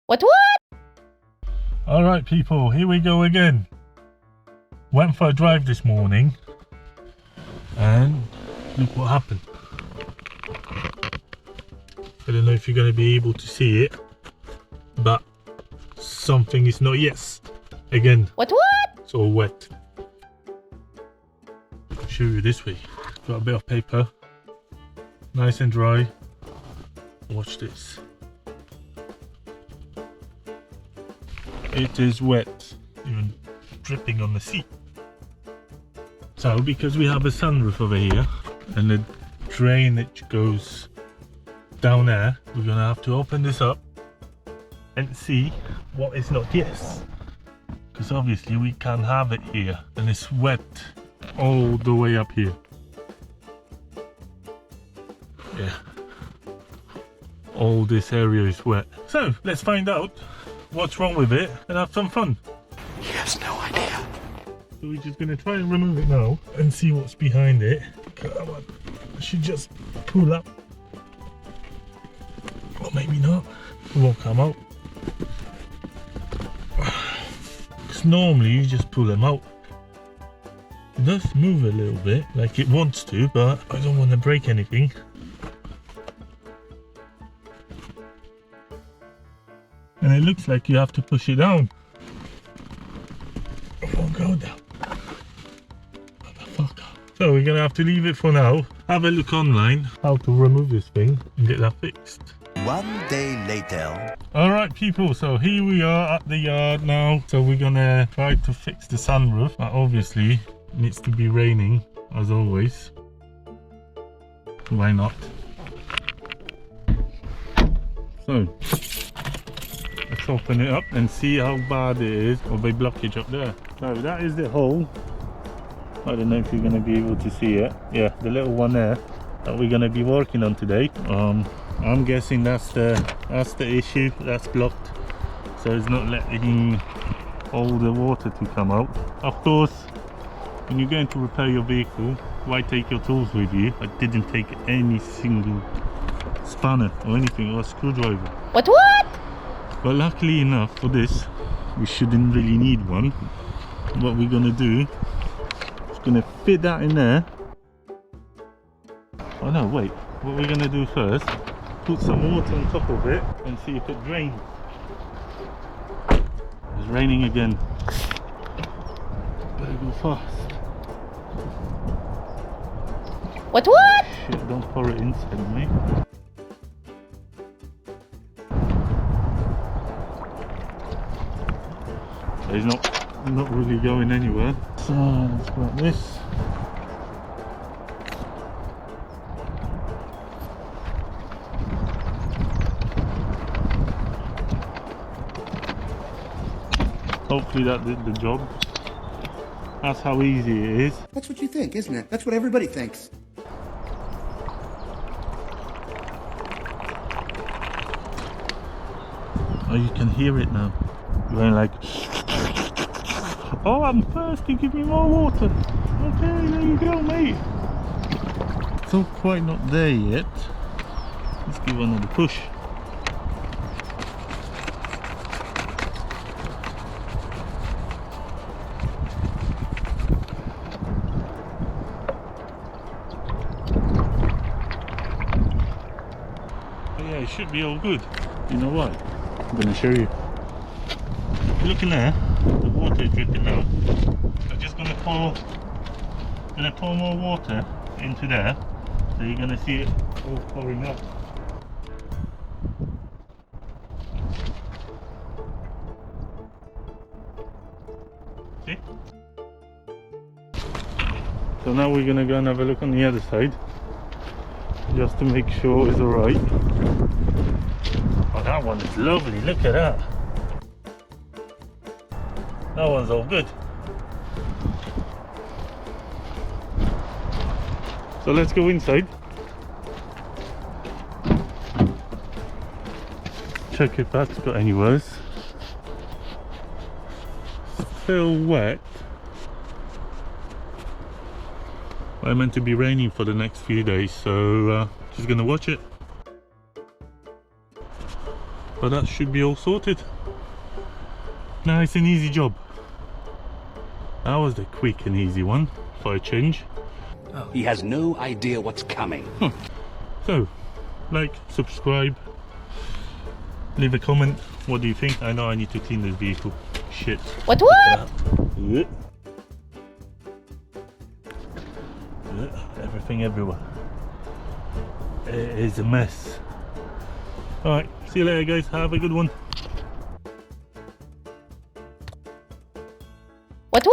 What? Alright people, here we go again. Went for a drive this morning and look what happened. I don't know if you're going to be able to see it, but something is not yes. Again, What? it's all wet. I'll show you this way. Got a bit of paper, nice and dry. Watch this. It is wet, even dripping on the seat. So because we have a sunroof over here and the drainage goes down there, we're gonna have to open this up and see what is not yes. Because obviously we can't have it here and it's wet all the way up here. Yeah, all this area is wet. So let's find out what's wrong with it and have some fun. He has no idea. So we're just gonna try and remove it now and see what's behind it. Come on, I should just pull up. Or maybe not, it won't come out. Because normally you just pull them out. It does move a little bit, like it wants to, but I don't want to break anything. And it looks like you have to push it down. It won't go down. Motherfucker. So we're gonna have to leave it for now. Have a look online how to remove this thing and get that fixed. One day later. Alright people, so here we are at the yard now. So we're gonna try to fix the sunroof. Obviously it needs to be raining as always. Why not? So let's open it up and see how bad it is of a blockage up there. So that is the hole. I don't know if you're going to be able to see it. Yeah, the little one there that we're going to be working on today. I'm guessing that's the issue. That's blocked, so it's not letting all the water to come out. Of course, when you're going to repair your vehicle, why take your tools with you? I didn't take any single spanner or anything or screwdriver. What? But luckily enough for this, we shouldn't really need one. What we're gonna do is gonna fit that in there. Oh no, wait. What we're gonna do first, put some water on top of it and see if it drains. It's raining again. Better go fast. What? Shit, don't pour it inside me. It's not really going anywhere. So let's go like this. Hopefully that did the job. That's how easy it is. That's what you think, isn't it? That's what everybody thinks. Oh, you can hear it now. Going like, oh, I'm thirsty, give me more water. Okay, there you go, mate. Still quite not there yet. Let's give another push. Oh, yeah, it should be all good. You know what? I'm going to show you. Look in there, the water is dripping now. I'm just gonna pour more water into there, so you're gonna see it all pouring up. See? So now we're gonna go and have a look on the other side, just to make sure it's alright. Oh, that one is lovely, look at that. That one's all good. So let's go inside. Check if that's got any worse. Still wet. Well, meant to be raining for the next few days, so just gonna watch it. But that should be all sorted. Nice and easy job. That was the quick and easy one for a change. He has no idea what's coming. So, like, subscribe, leave a comment. What do you think? I know I need to clean this vehicle. Shit. What? Everything everywhere. It is a mess. Alright, see you later guys. Have a good one. What?